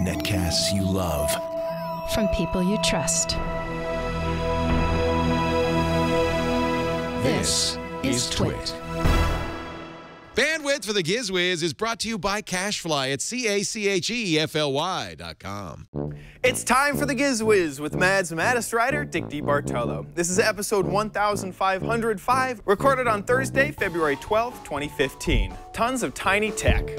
Netcasts you love. From people you trust. This is Twit. Bandwidth for the Giz Wiz is brought to you by CashFly at CACHEFLY.com. It's time for the Giz Wiz with Mad's maddest writer, Dick DeBartolo. This is episode 1505, recorded on Thursday, February 12th, 2015. Tons of tiny tech.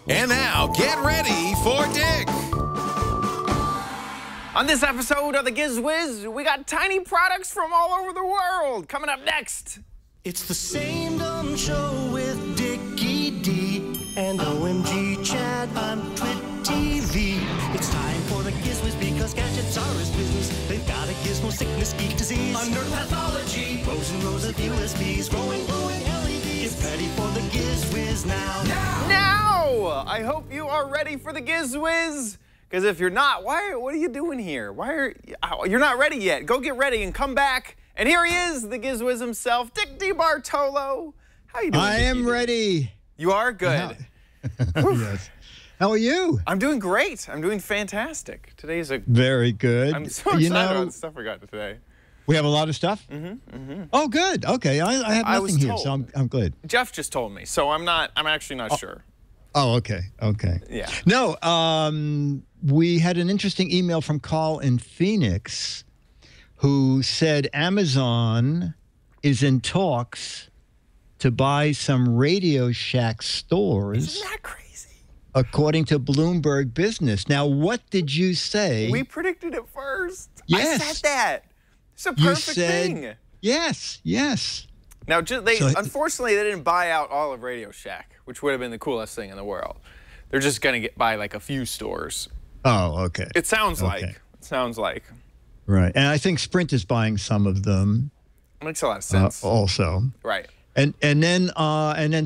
And now, get ready for Dick. On this episode of the Giz Wiz, we got tiny products from all over the world. Coming up next. It's the same dumb show with Dickie D and OMGchad on Twit TV. It's time for the Giz Wiz because gadgets are his business. They've got a gizmo sickness, geek disease, under pathology, rows and rows of USBs, glowing LEDs. Get ready for the Giz Wiz now. Now! I hope you are ready for the Giz Wiz. Because if you're not, what are you doing here? You're not ready yet. Go get ready and come back. And here he is, the Giz Wiz himself, Dick DeBartolo. How you doing, I am ready. You are good. Yes. How are you? I'm doing great. I'm doing fantastic. Today's a very good. I'm so excited about the stuff we got today. We have a lot of stuff. Oh, good. Okay, I have nothing here, so I'm good. Jeff just told me, so I'm actually not sure. Oh, okay. Okay. Yeah. No, we had an interesting email from Carl in Phoenix who said Amazon is in talks to buy some Radio Shack stores. Isn't that crazy? According to Bloomberg Business. Now, what did you say? We predicted it first. Yes. I said that. It's a perfect thing. Yes, yes. Now, unfortunately, they didn't buy out all of Radio Shack, which would have been the coolest thing in the world. They're just going to buy like a few stores. Oh, okay. It sounds like. It sounds like. Right. And I think Sprint is buying some of them. It makes a lot of sense. Also. Right. And then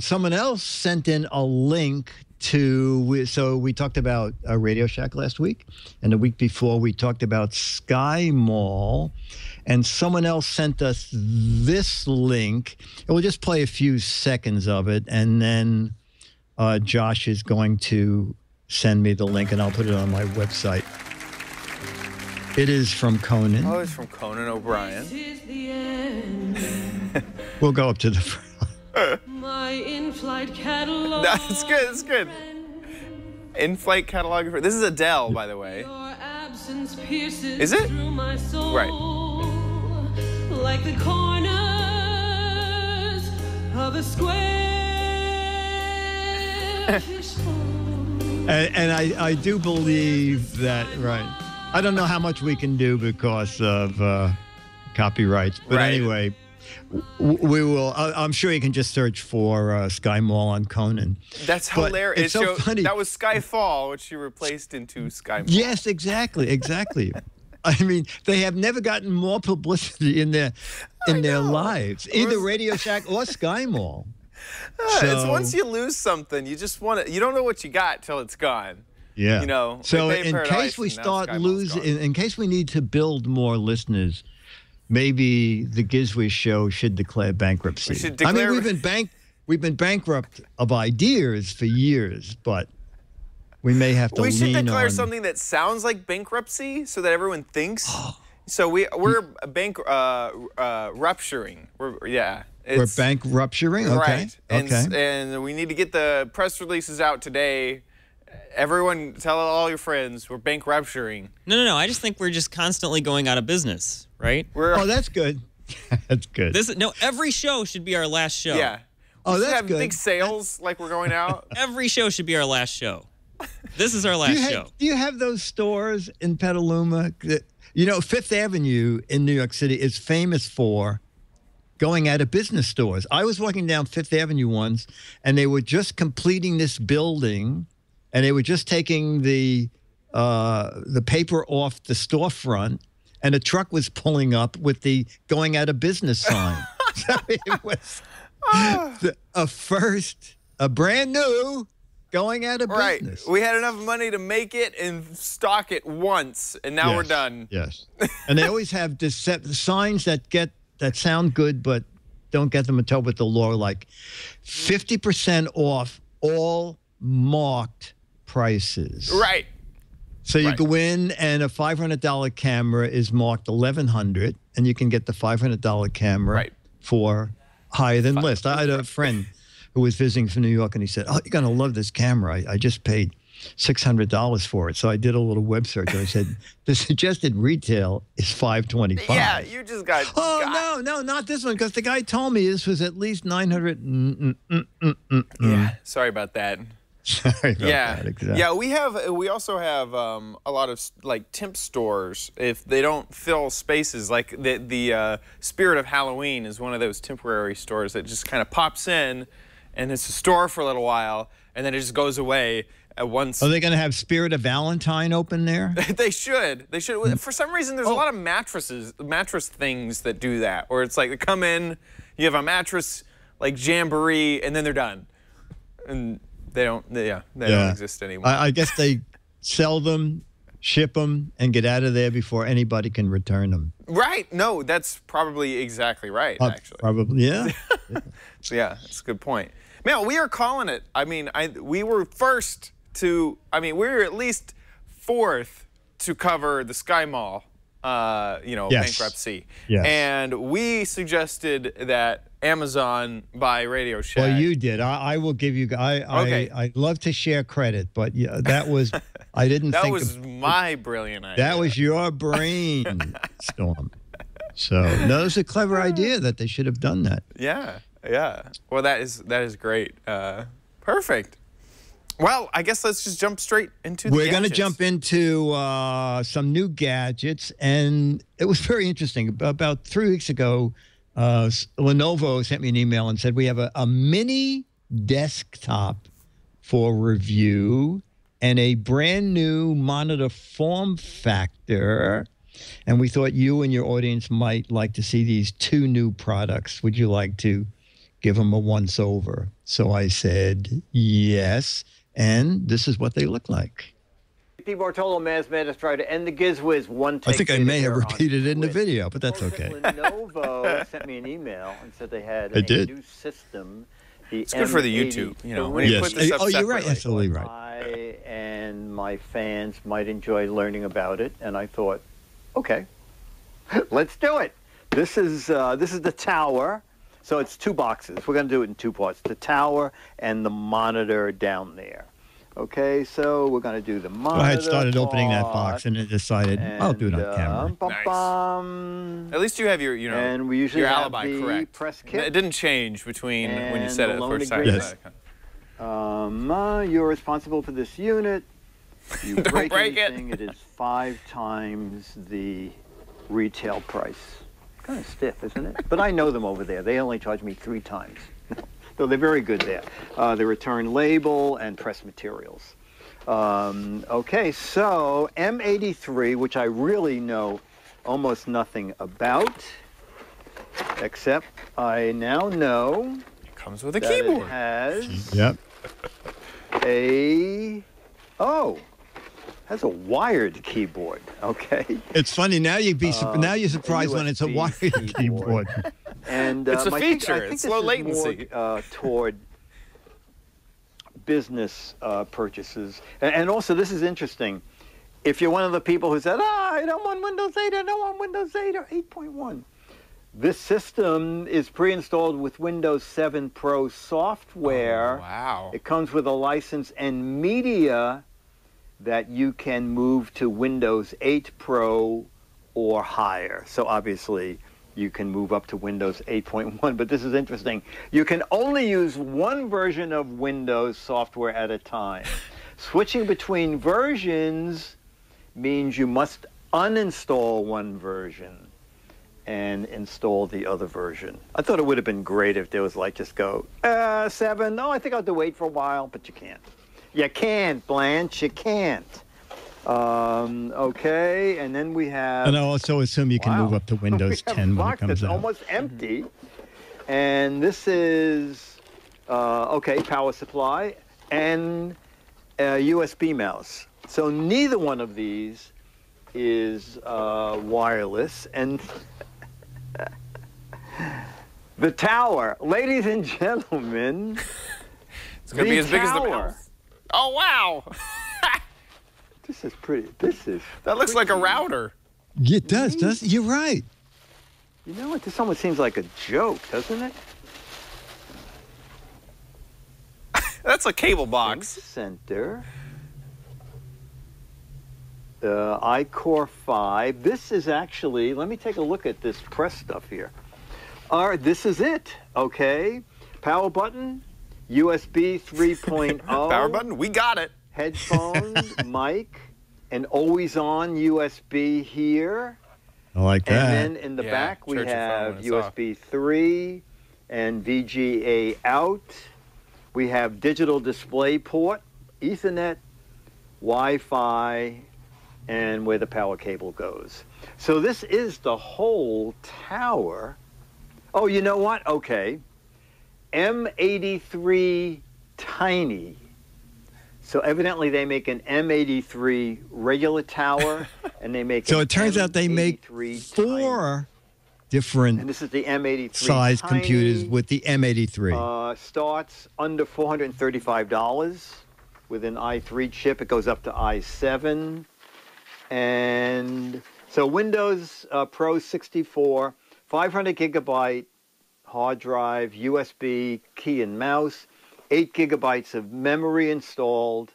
someone else sent in a link to, so we talked about Radio Shack last week, and the week before we talked about Sky Mall, and someone else sent us this link, and we'll just play a few seconds of it, and then Josh is going to send me the link, and I'll put it on my website. It is from Conan. Oh, it's from Conan O'Brien. We'll go up to the front. My in-flight catalog. That's good. It's good. In-flight catalog. This is Adele, by the way. Is it? Right. Like the corners of a square. and I do believe that, right. I don't know how much we can do because of copyrights, but anyway, we will. I'm sure you can just search for Sky Mall on Conan. That's hilarious. It's so funny. That was Skyfall, which you replaced into Sky Mall. Yes, exactly, exactly. I mean, they have never gotten more publicity in their lives, either Radio Shack or Sky Mall. It's once you lose something, you just want it. You don't know what you got till it's gone. Yeah. You know. So in case we start losing, in case we need to build more listeners, maybe the Giz Wiz show should declare bankruptcy. We should declare. I mean, we've been bankrupt of ideas for years, but we may have to. We should lean declare on something that sounds like bankruptcy, so that everyone thinks. So we're rupturing. We're bank rupturing. Okay. Right. Okay. And we need to get the press releases out today. Everyone, tell all your friends we're bank rupturing. No. I just think we're just constantly going out of business, right? Oh, that's good. That's good. Every show should be our last show. Yeah. Oh, that's have good. Big sales like we're going out. Every show should be our last show. This is our last show. Do you have those stores in Petaluma? You know, Fifth Avenue in New York City is famous for going out of business stores. I was walking down Fifth Avenue once, and they were just completing this building, and they were just taking the paper off the storefront, and a truck was pulling up with the going out of business sign. So it was a brand new going out of business. Right. We had enough money to make it and stock it once, and now we're done. Yes. And they always have signs that sound good, but don't get them until with the law, like 50% off all marked prices. Right. So you go in and a $500 camera is marked $1,100, and you can get the $500 camera for higher than list. I had a friend who was visiting from New York, and he said, "Oh, you're gonna love this camera. I just paid $600 for it." So I did a little web search, and I said, "The suggested retail is $525." Yeah, you just got. Oh no, not this one, because the guy told me this was at least $900. Yeah, sorry about that. Sorry about that. Exactly. Yeah, we also have a lot of like temp stores. If they don't fill spaces, like the Spirit of Halloween is one of those temporary stores that just kind of pops in, and it's a store for a little while, and then it just goes away at once. Are they going to have Spirit of Valentine open there? They should. They should. For some reason, there's a lot of mattress things that do that, where it's like they come in, you have a mattress like jamboree, and then they're done, and they don't exist anymore. I guess they sell them, ship them, and get out of there before anybody can return them. Right. No, that's probably exactly right, actually. Probably, yeah. Yeah, that's a good point. Man, we are calling it. I mean, we were first to, we were at least fourth to cover the Sky Mall, bankruptcy. Yes. And we suggested that Amazon buy Radio Shack. Well, you did. I will give you. I love to share credit, but yeah, that was. I didn't. That think was my brilliant idea. That was your brainstorm. So no, it was a clever idea that they should have done that. Yeah, yeah. Well, that is great. Perfect. Well, I guess let's just jump straight into the We're going to gadgets. jump into some new gadgets, and it was very interesting. About 3 weeks ago, Lenovo sent me an email and said, we have a mini desktop for review and a brand new monitor form factor. And we thought you and your audience might like to see these two new products. Would you like to give them a once over? So I said, yes. And this is what they look like. DeBartolo, Maz Madness, try to end the Giz Wiz one take. I think I may have repeated it in the video, but that's okay. Lenovo sent me an email and said they had a new system. It's good for the YouTube, when you put this up you're right, absolutely right. I and my fans might enjoy learning about it, and I thought, okay, let's do it. This is the tower. So it's two boxes. We're going to do it in two parts, the tower and the monitor down there. Okay, so we're going to do the monitor. I had started opening that box and then decided, I'll do it on camera. Nice. At least you have your, and we usually your have alibi the correct. Press kit. It didn't change between when you said it the first time. Yes. You're responsible for this unit. You Don't break anything, it is 5 times the retail price. Kind of stiff, isn't it? But I know them over there. They only charge me 3 times. So they're very good there. The return label and press materials. Okay, so M83, which I really know almost nothing about, except I now know it comes with a keyboard. It has has a wired keyboard. Okay. It's funny now. Now you're surprised when it's a wired keyboard. And it's a feature. I think it's low latency. More, toward business purchases, and also this is interesting. If you're one of the people who said, I don't want Windows 8, I don't want Windows 8 or 8.1. This system is pre-installed with Windows 7 Pro software. Oh, wow. It comes with a license and media that you can move to Windows 8 Pro or higher. So obviously you can move up to Windows 8.1, but this is interesting. You can only use one version of Windows software at a time. Switching between versions means you must uninstall one version and install the other version. I thought it would have been great if there was like, just go, 7, no, I think I'll have to wait for a while, but you can't. You can't, Blanche, you can't. Okay, and then we have... And I also assume you can move up to Windows 10 when it comes out. Almost empty. And this is, okay, power supply and a USB mouse. So neither one of these is wireless. And The tower. Ladies and gentlemen. It's going to be as big as the mouth. Oh, wow. This is pretty. That looks like a router. It does. You're right. You know what? This almost seems like a joke, doesn't it? That's a cable box. ThinkCentre. iCore 5. This is actually, let me take a look at this press stuff here. All right, this is it, okay? Power button, USB 3.0. Power button, we got it. Headphones, mic, and always-on USB here. I like that. And then in the back, we have USB 3 and VGA out. We have digital display port, Ethernet, Wi-Fi, and where the power cable goes. So this is the whole tower. Oh, you know what? Okay. M83 Tiny. So evidently they make an M83 regular tower, and they make so it turns out they make 4 different and this is the M83 size Tiny. computers with the M83. Starts under $435 with an i3 chip. It goes up to i7. And so Windows Pro 64, 500 gigabyte hard drive, USB, key and mouse, 8 gigabytes of memory installed,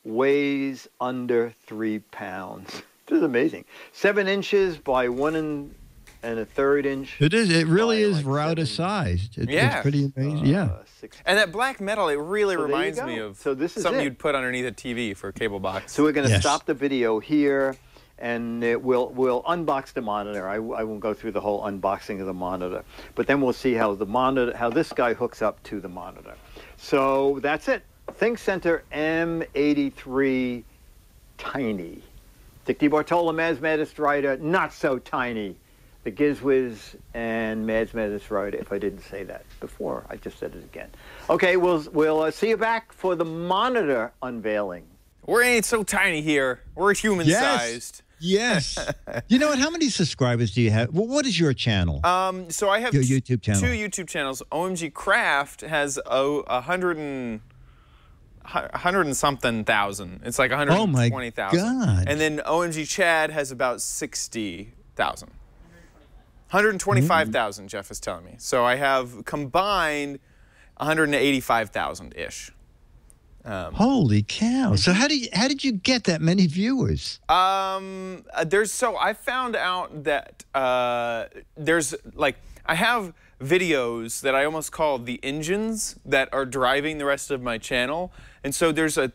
weighs under 3 pounds. This is amazing. 7 inches by 1 1/3 inch. It is. It really is router sized. It's pretty amazing. Yeah. And that black metal, it really reminds me of something you'd put underneath a TV for a cable box. So we're going to stop the video here, and we'll unbox the monitor. I won't go through the whole unboxing of the monitor, but then we'll see how this guy hooks up to the monitor. So that's it. ThinkCentre M83 Tiny. Dick DeBartolo, Mads Maddest Writer, not so tiny. The Giz Wiz and Mads Maddest Writer. If I didn't say that before, I just said it again. Okay, we'll see you back for the monitor unveiling. We ain't so tiny here. We're human-sized. Yes. You know what? How many subscribers do you have? Well, what is your channel? So I have your YouTube channel. 2 YouTube channels. OMGcraft has 100 and something thousand. It's like 120,000. Oh my God. And then OMGchad has about 60,000. 125,000, Jeff is telling me. So I have combined 185,000-ish. Holy cow! So how did you get that many viewers? So I found out that there's I have videos that I almost call the engines that are driving the rest of my channel, and so there's 2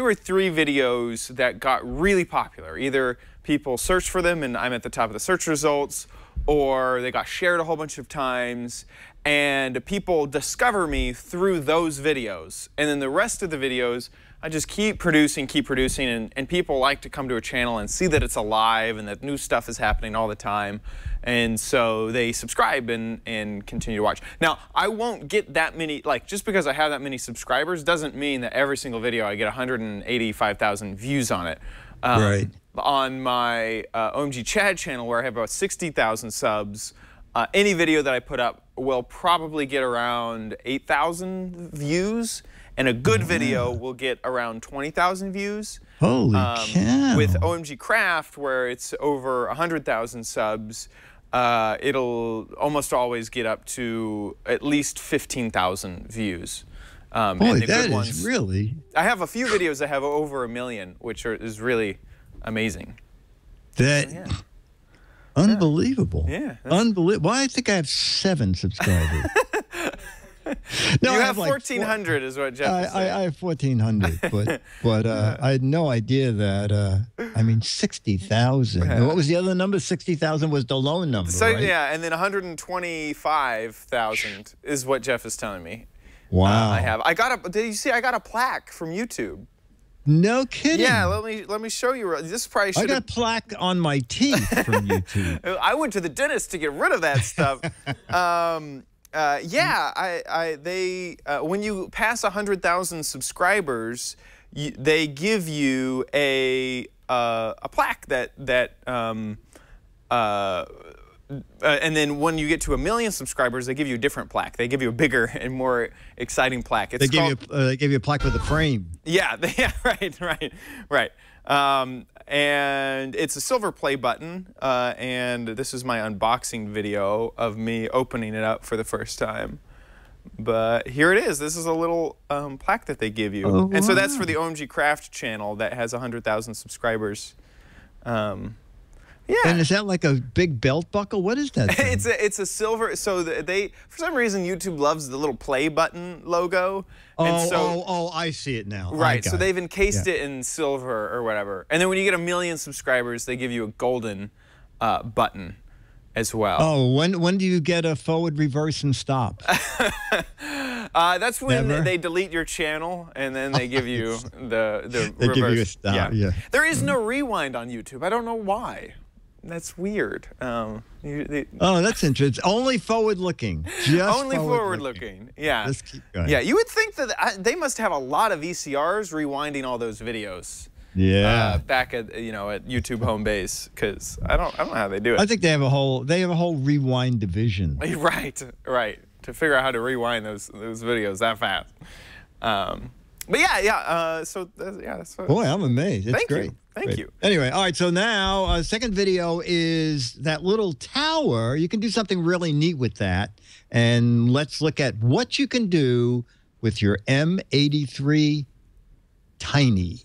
or 3 videos that got really popular. Either people searched for them and I'm at the top of the search results, or they got shared a whole bunch of times, and people discover me through those videos. And then the rest of the videos, I just keep producing, and people like to come to a channel and see that it's alive and that new stuff is happening all the time. And so they subscribe and continue to watch. Now, I won't get that many, just because I have that many subscribers doesn't mean that every single video I get 185,000 views on it. Right. On my OMGchad channel, where I have about 60,000 subs, any video that I put up will probably get around 8,000 views, and a good video will get around 20,000 views. Holy cow. With OMGcraft, where it's over 100,000 subs, it'll almost always get up to at least 15,000 views. Boy, and the that good is ones, really... I have a few videos that have over 1 million, which is really amazing. Unbelievable. Yeah. Unbelievable. Well, I think I have 7 subscribers. No, you have 1,400 is what Jeff is saying. I have 1,400, but I had no idea that, 60,000. What was the other number? 60,000 was the low number, right? Yeah, and then 125,000 is what Jeff is telling me. Wow. Did you see I got a plaque from YouTube? No kidding. Yeah, let me show you. This probably should. I got a plaque on my teeth from YouTube. I went to the dentist to get rid of that stuff. When you pass 100,000 subscribers, they give you a plaque that and then when you get to 1 million subscribers, they give you a different plaque. They give you a bigger and more exciting plaque. It's they give you a plaque with a frame. Yeah, right. And it's a silver play button, and this is my unboxing video of me opening it up for the first time. But here it is. This is a little plaque that they give you. Oh, and so that's for the OMG Craft channel that has 100,000 subscribers. Yeah. And is that like a big belt buckle? What is that thing? It's a silver. So they, for some reason, YouTube loves the little play button logo. Oh, I see it now. Right. So they've encased it in silver or whatever. And then when you get 1 million subscribers, they give you a golden button as well. Oh, when do you get a forward, reverse, and stop? That's when they delete your channel and then they give you the they reverse. give you a stop. Yeah. There is no rewind on YouTube. I don't know why. That's weird. Oh, that's interesting. Only forward-looking. Only forward-looking. Yeah. Let's keep going. Yeah, you would think that they must have a lot of VCRs rewinding all those videos. Yeah. Back at at YouTube home base, because I don't know how they do it. I think they have a whole rewind division. Right. To figure out how to rewind those videos that fast. But yeah. So that's what, boy, I'm amazed. It's great. Thank you. Anyway, all right. So now, second video is that little tower. You can do something really neat with that, and let's look at what you can do with your M83 Tiny.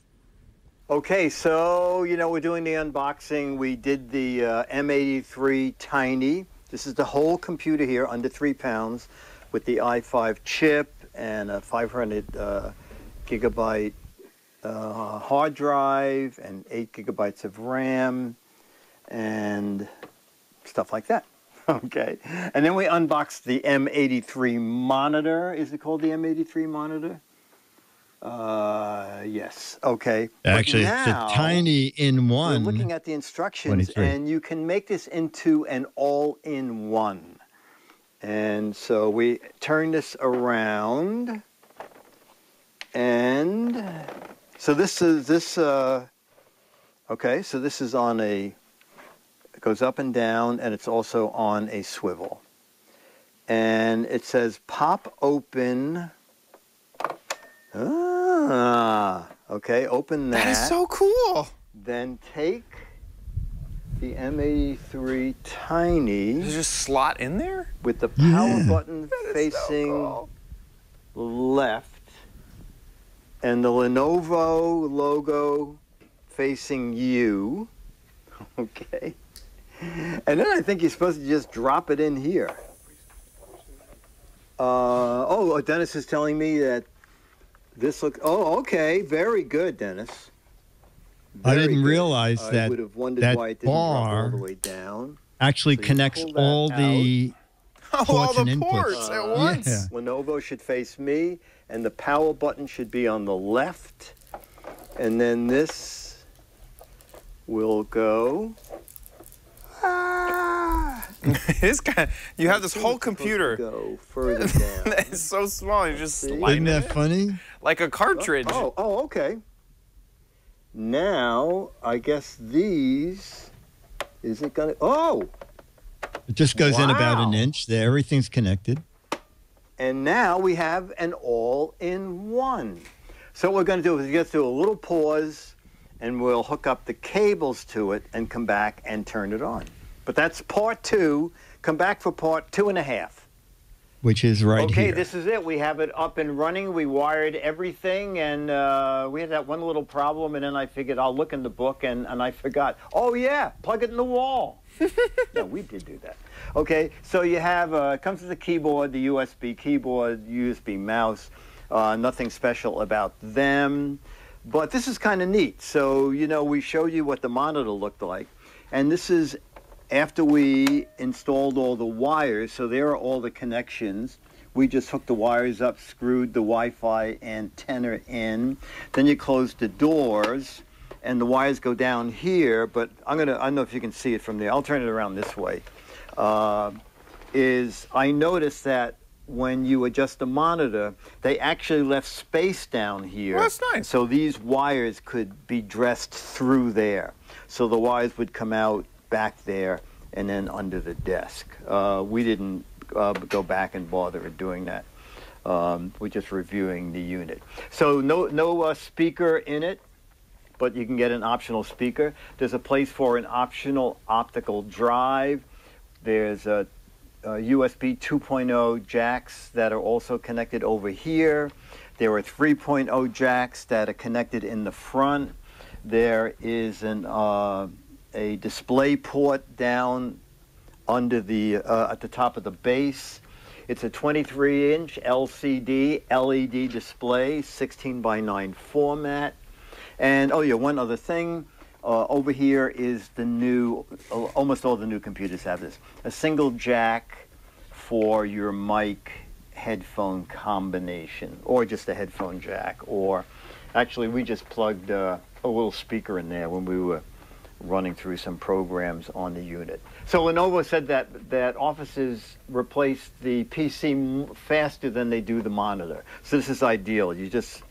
Okay, so we're doing the unboxing. We did the M83 Tiny. This is the whole computer here, under 3 pounds, with the i5 chip and a 500 gigabyte hard drive and 8 gigabytes of RAM and stuff like that. Okay, and then we unboxed the M83 monitor. Is it called the M83 monitor? Yes. Okay. Actually, it's the Tiny in one. We're looking at the instructions, 23. and you can make this into an all-in-one. And so we turn this around, and so this is okay. So this is on it goes up and down, and it's also on a swivel. And it says pop open. Okay, open that. That is so cool. Then take the M83 Tiny. Does it just slot in there? With the power button facing left and the Lenovo logo facing you. Okay. And then I think you're supposed to just drop it in here. Dennis is telling me that this looks... Oh, okay. Very good, Dennis. I didn't realize I that would have wondered that why it didn't drop all bar the way down. actually So you connects pull that all the ports and inputs. Ports at once. Yeah. Lenovo should face me, and the power button should be on the left. And then this will go... It's kind of, you have this whole computer. Go further down. It's so small. You just slide Isn't that funny? like a cartridge. Oh, okay. Now, I guess these... Is it going to... Oh! It just goes in about an Wow. inch. There, everything's connected. And now we have an all-in-one. So what we're going to do is get through a little pause, and we'll hook up the cables to it and come back and turn it on. But that's part 2. Come back for part 2.5. Which is right Okay, here. this is it. We have it up and running. We wired everything, and we had that one little problem, and then I figured I'll look in the book, and I forgot. Oh, yeah, plug it in the wall. No, we did do that. Okay, so you have, it comes with the keyboard, the USB keyboard, USB mouse. Nothing special about them. But this is kind of neat. So, we showed you what the monitor looked like. And this is after we installed all the wires. So there are all the connections. We just hooked the wires up, screwed the Wi-Fi antenna in. Then you close the doors, and the wires go down here. But I don't know if you can see it from there. I'll turn it around this way. I noticed that when you adjust the monitor, they actually left space down here. Well, that's nice. So these wires could be dressed through there. So the wires would come out back there, and then under the desk. We didn't go back and bother doing that. We're just reviewing the unit. So no speaker in it, but you can get an optional speaker. There's a place for an optional optical drive. There's a USB 2.0 jacks that are also connected over here. There are 3.0 jacks that are connected in the front. There is a display port down under the at the top of the base. It's a 23-inch LCD LED display, 16:9 format. And oh yeah, one other thing. Over here is the new, almost all the new computers have this, a single jack for your mic headphone combination, or just a headphone jack, or actually we just plugged a little speaker in there when we were running through some programs on the unit. So Lenovo said that offices replace the PC faster than they do the monitor. So this is ideal. You just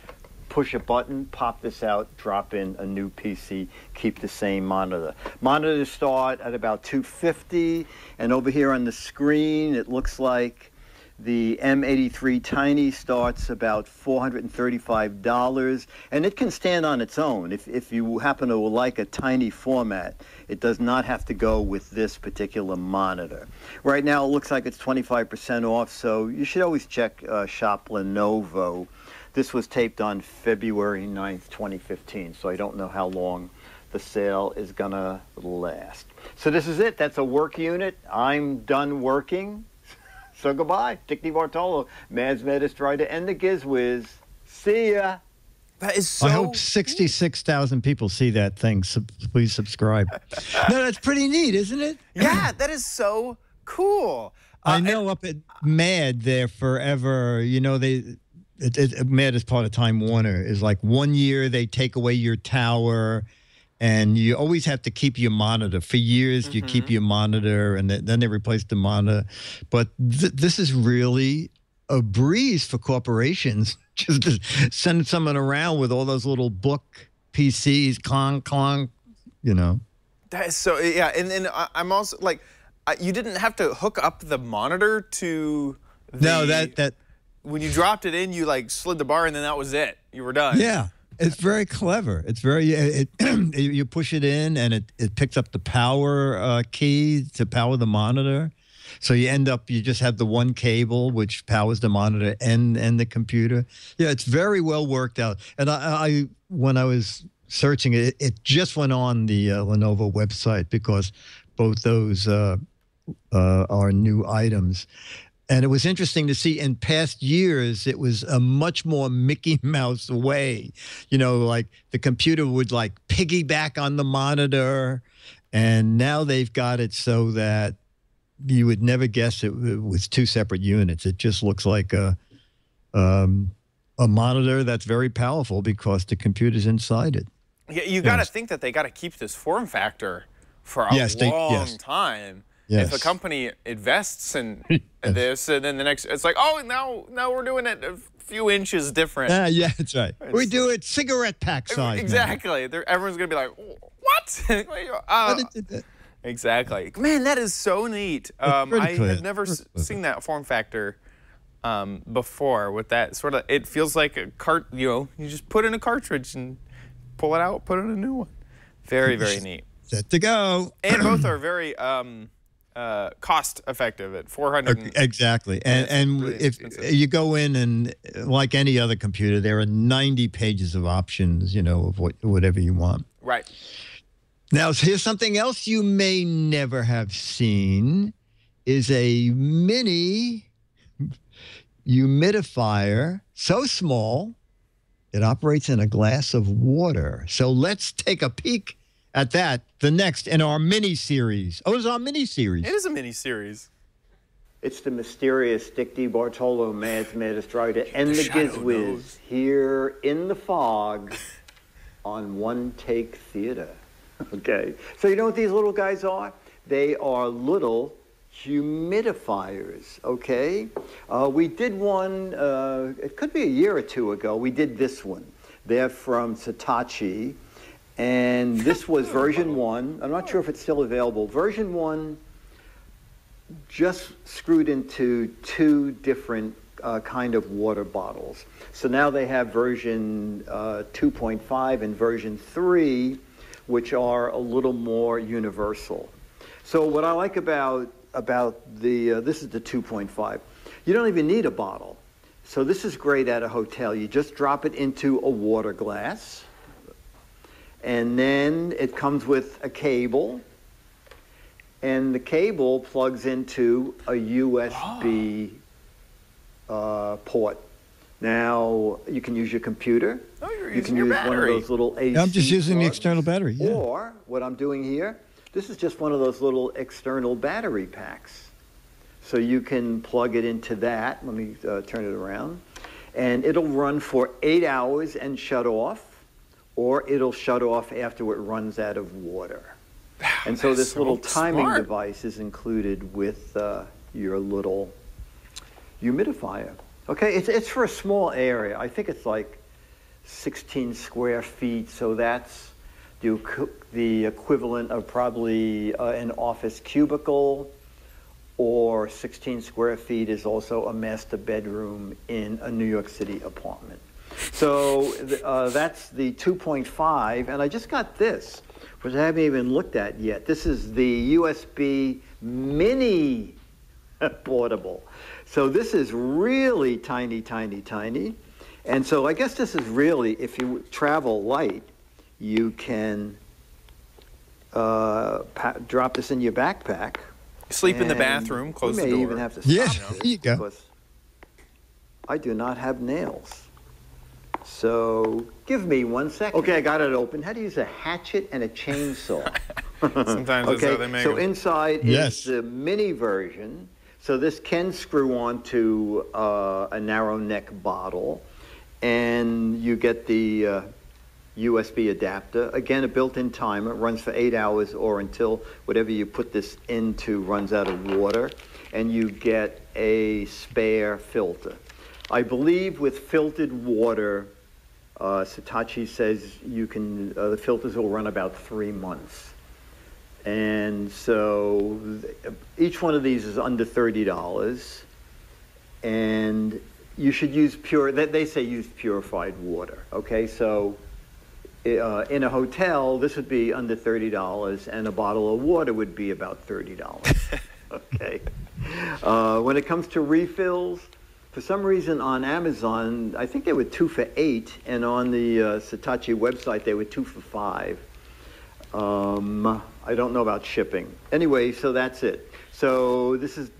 push a button, pop this out, drop in a new PC, keep the same monitor. Monitors start at about $250, and over here on the screen, it looks like the M83 Tiny starts about $435, and it can stand on its own. If you happen to like a tiny format, it does not have to go with this particular monitor. Right now, it looks like it's 25% off, so you should always check Shop Lenovo. This was taped on February 9th, 2015, so I don't know how long the sale is gonna last. So this is it. That's a work unit. I'm done working. So goodbye. Dick DeBartolo, Mads Medistrider, and the Giz Wiz. See ya. That is so... I hope 66,000 people see that thing. So please subscribe. No, that's pretty neat, isn't it? Yeah, that is so cool. I know up at Mad there forever, you know, Mad is part of Time Warner, is like 1 year they take away your tower, and you always have to keep your monitor. For years, you keep your monitor, and then they replace the monitor. But this is really a breeze for corporations, just to send someone around with all those little book PCs, clonk, you know. That is so, yeah. And then I'm also, like, you didn't have to hook up the monitor to the... No, that... When you dropped it in, you like slid the bar, and then that was it. You were done. Yeah, it's very clever. It's very you push it in, and it picks up the power key to power the monitor. So you just have the one cable which powers the monitor and the computer. Yeah, it's very well worked out. And I when I was searching it, it just went on the Lenovo website because both those are new items. And it was interesting to see in past years, it was a much more Mickey Mouse way. You know, like the computer would like piggyback on the monitor. And now they've got it so that you would never guess it was two separate units. It just looks like a monitor that's very powerful because the computer's inside it. Yeah, you got to think that they got to keep this form factor for a long time. Yes. If a company invests in this, and then the next, it's like, oh, now we're doing it a few inches different. Yeah, that's right. We do it cigarette pack size. Exactly. Everyone's going to be like, what? Exactly. Man, that is so neat. I had never seen that form factor before with that sort of, it feels like a you just put in a cartridge and pull it out, put in a new one. Very, very neat. Set to go. And both are very cost effective at $400. Exactly. And really if you go in and like any other computer, there are 90 pages of options, you know, of whatever you want. Right. Now, here's something else you may never have seen is a mini humidifier, so small, it operates in a glass of water. So let's take a peek at that, the next in our mini-series. Oh, it's our mini-series. It is a mini-series. It's the mysterious Dick DeBartolo, Mads Medistrider, and the Giz Wiz here in the fog on One Take Theater. Okay, so you know what these little guys are? They are little humidifiers, okay? We did one, it could be a year or two ago, we did this one. They're from Hitachi. And this was version 1. I'm not sure if it's still available. Version 1 just screwed into two different kind of water bottles. So now they have version 2.5 and version 3, which are a little more universal. So what I like about the, this is the 2.5, you don't even need a bottle. So this is great at a hotel. You just drop it into a water glass, and then it comes with a cable, and the cable plugs into a USB port. Now, you can use your computer. Oh, you're you using can your use battery. one of those little AC I'm just using the plugs. external battery. Yeah. Or, what I'm doing here, this is just one of those little external battery packs. So you can plug it into that. Let me turn it around. And it'll run for 8 hours and shut off, or it'll shut off after it runs out of water. And so this little timing device is included with your little humidifier. Okay, it's for a small area. I think it's like 16 square feet, so that's the equivalent of probably an office cubicle, or 16 square feet is also a master bedroom in a New York City apartment. So that's the 2.5, and I just got this, which I haven't even looked at yet. This is the USB mini portable. So this is really tiny, tiny, tiny. And so I guess this is really, if you travel light, you can drop this in your backpack. Sleep in the bathroom, close the door. You may even have to stop. Yeah, there you go. Because I do not have nails. So give me 1 second. Okay, I got it open. How to use a hatchet and a chainsaw. Sometimes that's how they make so them. inside is the mini version. So this can screw onto a narrow neck bottle, and you get the USB adapter. Again, a built-in timer. It runs for 8 hours or until whatever you put this into runs out of water, and you get a spare filter. I believe with filtered water, Satachi says you can, the filters will run about 3 months. And so each one of these is under $30, and you should use they say use purified water, okay? So in a hotel, this would be under $30, and a bottle of water would be about $30, okay? When it comes to refills, for some reason on Amazon, I think they were 2 for $8, and on the Satachi website, they were 2 for $5. I don't know about shipping. Anyway, so that's it. So this is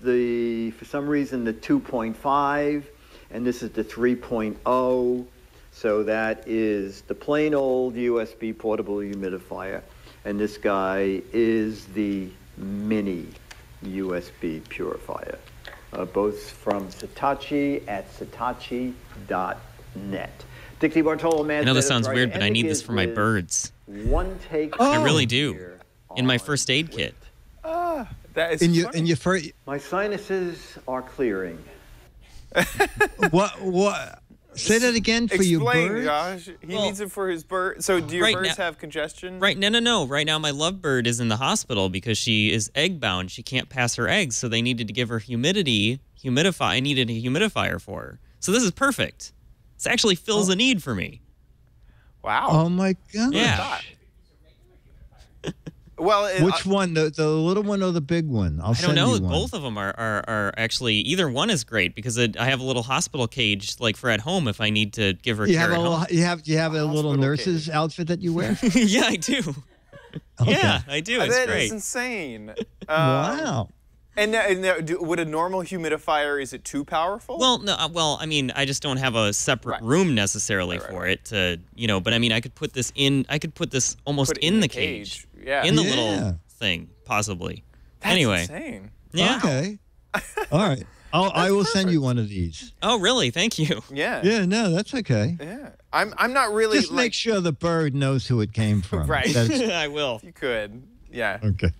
for some reason, the 2.5, and this is the 3.0. So that is the plain old USB portable humidifier, and this guy is the mini USB purifier. Both from Satachi at satachi.net. Dick DeBartolo, man. I know this sounds weird, but I need this for my birds. One take. I really do. In my first aid kit. That is in your first. My sinuses are clearing. What? Say that again for your birds. Josh. He needs it for his bird. So do your birds have congestion? Right. No. Right now, my lovebird is in the hospital because she is egg bound. She can't pass her eggs, so they needed to give her humidify. I needed a humidifier for her. So this is perfect. This actually fills a need for me. Wow. Oh my God. Yeah. Well, which one, the little one or the big one? I don't know. Both of them are actually, either one is great because I have a little hospital cage like for at home if I need to give her care at home. You have a little nurse's outfit that you wear? Yeah, I do. Okay. Yeah, I do. It's that great. is insane. Wow. And would a normal humidifier, is it too powerful? Well, no. Well, I mean, I just don't have a separate room necessarily for it to, but I mean, I could put this in. I could put this almost in the cage. Yeah. In the little thing, possibly. That's anyway. Insane. Yeah. Okay. All right. I will send you one of these. Oh, really? Thank you. Yeah. Yeah. No, that's okay. Yeah. I'm not really. Just make sure the bird knows who it came from. Right. I will. If you could. Yeah. Okay.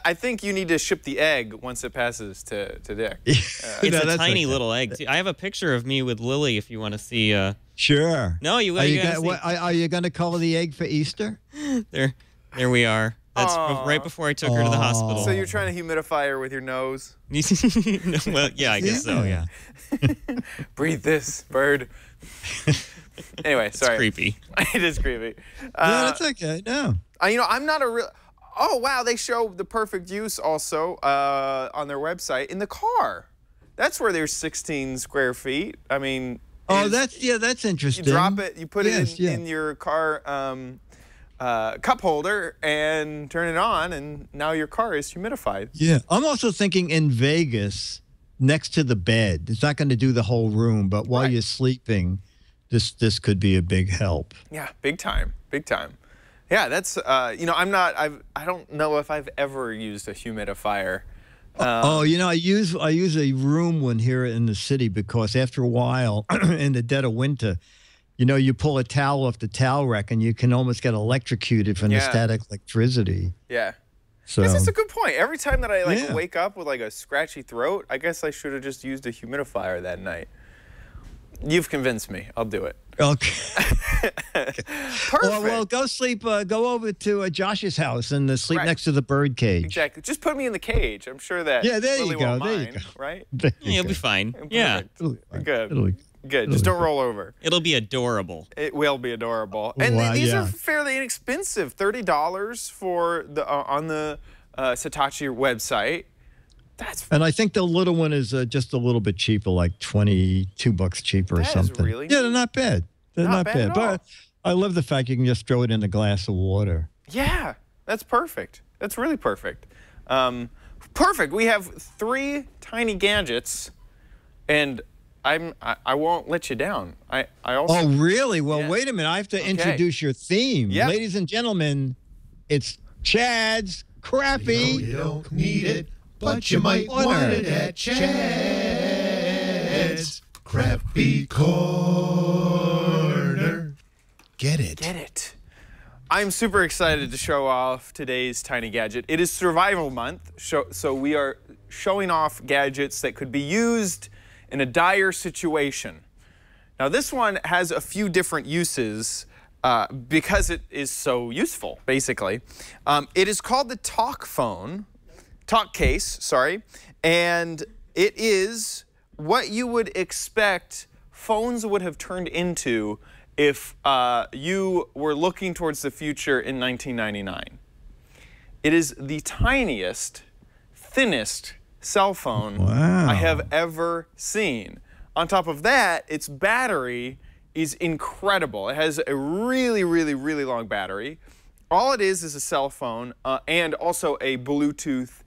I think you need to ship the egg once it passes to Dick. It's a tiny little egg. I have a picture of me with Lily if you want to see. Sure. No, you are you going to color the egg for Easter? There we are. That's right before I took her to the hospital. So you're trying to humidify her with your nose? Well, yeah, I guess so, yeah. Breathe this, bird. Anyway, sorry. It's creepy. It is creepy. No, that's okay. No. You know, I'm not a real... Oh, wow, they show the perfect use also on their website in the car. That's where there's 16 square feet. I mean... Oh, that's interesting. You drop it, you put it in your car cup holder and turn it on, and now your car is humidified. Yeah. I'm also thinking in Vegas, next to the bed. It's not going to do the whole room, but while you're sleeping, this could be a big help. Yeah, big time, big time. Yeah, that's you know, I don't know if I've ever used a humidifier. You know, I use a room one here in the city because after a while, in the dead of winter, you know, you pull a towel off the towel rack and you can almost get electrocuted from the static electricity. Yeah. So I guess that's a good point. Every time that I wake up with like a scratchy throat, I guess I should have just used a humidifier that night. You've convinced me. I'll do it. Okay. Perfect. Well, go sleep. Go over to Josh's house and sleep next to the bird cage. Exactly. Just put me in the cage. I'm sure that. Yeah, there Lily you go. Won't There mind, you go. Right? Yeah, you'll be fine. Yeah. Good. Good. Just don't roll over. It'll be adorable. It will be adorable. And these are fairly inexpensive. $30 for the on the Hitachi website. And I think the little one is just a little bit cheaper, like $22 cheaper or something. Really yeah, they're not bad. They're not bad. At all. But I love the fact you can just throw it in a glass of water. Yeah, that's perfect. That's really perfect. Perfect. We have 3 tiny gadgets, and I won't let you down. I also. Oh, really? Well, wait a minute. I have to introduce your theme, ladies and gentlemen. It's Chad's Crappy. You don't need it, but you might want it at Chad's Crappy Corner. Get it. Get it. I'm super excited to show off today's tiny gadget. It is survival month, so we are showing off gadgets that could be used in a dire situation. Now, this one has a few different uses because it is so useful, basically. It is called the Talkase, sorry, and it is what you would expect phones would have turned into if you were looking towards the future in 1999. It is the tiniest, thinnest cell phone I have ever seen. On top of that, its battery is incredible. It has a really, really, really long battery. All it is a cell phone and also a Bluetooth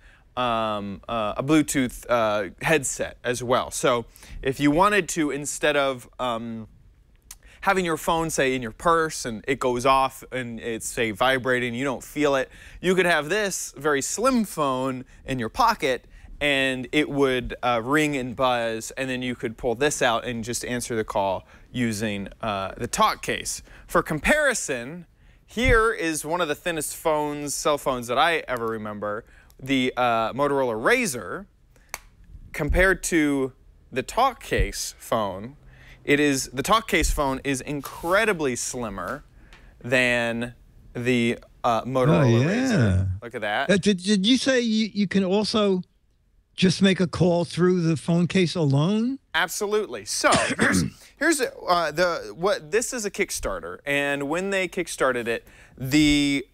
headset as well. So if you wanted to, instead of having your phone, say, in your purse and it goes off and it's, say, vibrating, you don't feel it, you could have this very slim phone in your pocket and it would ring and buzz, and then you could pull this out and just answer the call using the Talkase. For comparison, here is one of the thinnest cell phones that I ever remember, the Motorola Razr. Compared to the Talkase phone, the Talkase phone is incredibly slimmer than the Motorola Razr. Look at that. Did you say you can also just make a call through the phone case alone? Absolutely. So here's this is a Kickstarter, and when they kickstarted it, the